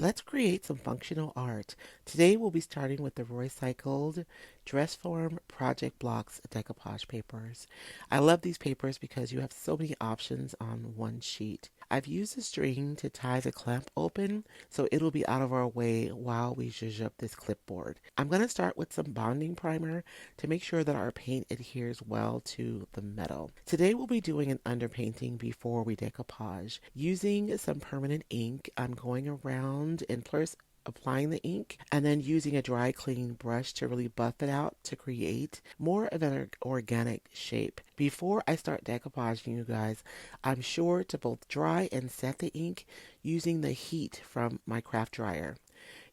Let's create some functional art. Today we'll be starting with the Roycycled Dress Form Project Blocks decoupage papers. I love these papers because you have so many options on one sheet. I've used a string to tie the clamp open so it'll be out of our way while we zhuzh up this clipboard. I'm going to start with some bonding primer to make sure that our paint adheres well to the metal. Today we'll be doing an underpainting before we decoupage. Using some permanent ink, I'm going around and first applying the ink and then using a dry clean brush to really buff it out to create more of an organic shape. Before I start decoupaging, you guys, I'm sure to both dry and set the ink using the heat from my craft dryer.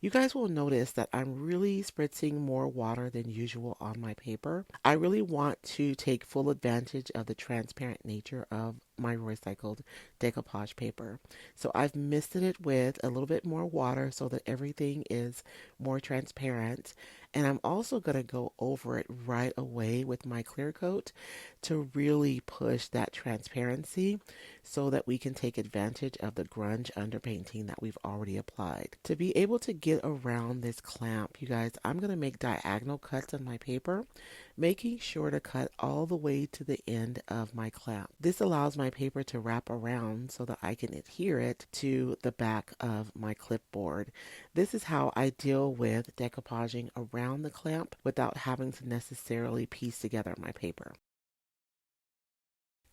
You guys will notice that I'm really spritzing more water than usual on my paper. I really want to take full advantage of the transparent nature of my recycled decoupage paper. So I've misted it with a little bit more water so that everything is more transparent. And I'm also going to go over it right away with my clear coat to really push that transparency so that we can take advantage of the grunge underpainting that we've already applied. To be able to get around this clamp, you guys, I'm going to make diagonal cuts on my paper, making sure to cut all the way to the end of my clamp. This allows my paper to wrap around so that I can adhere it to the back of my clipboard. This is how I deal with decoupaging around the clamp without having to necessarily piece together my paper.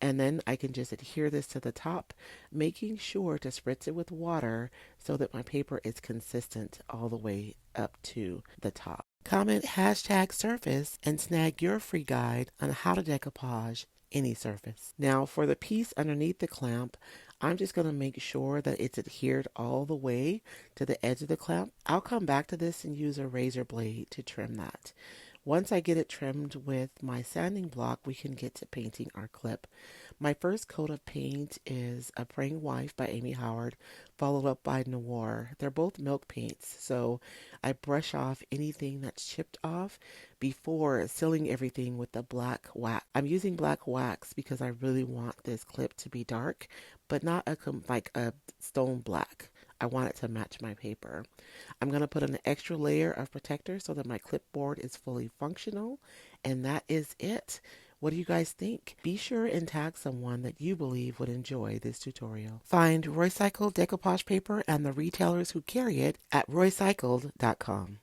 And then I can just adhere this to the top, making sure to spritz it with water so that my paper is consistent all the way up to the top. Comment hashtag surface and snag your free guide on how to decoupage any surface. Now for the piece underneath the clamp, I'm just going to make sure that it's adhered all the way to the edge of the clamp. I'll come back to this and use a razor blade to trim that. Once I get it trimmed with my sanding block, we can get to painting our clip. My first coat of paint is A Praying Wife by Amy Howard, followed up by Noir. They're both milk paints, so I brush off anything that's chipped off before sealing everything with the black wax. I'm using black wax because I really want this clip to be dark, but not like a stone black. I want it to match my paper. I'm going to put an extra layer of protector so that my clipboard is fully functional, and that is it. What do you guys think? Be sure and tag someone that you believe would enjoy this tutorial. Find Roycycled decoupage paper and the retailers who carry it at roycycled.com.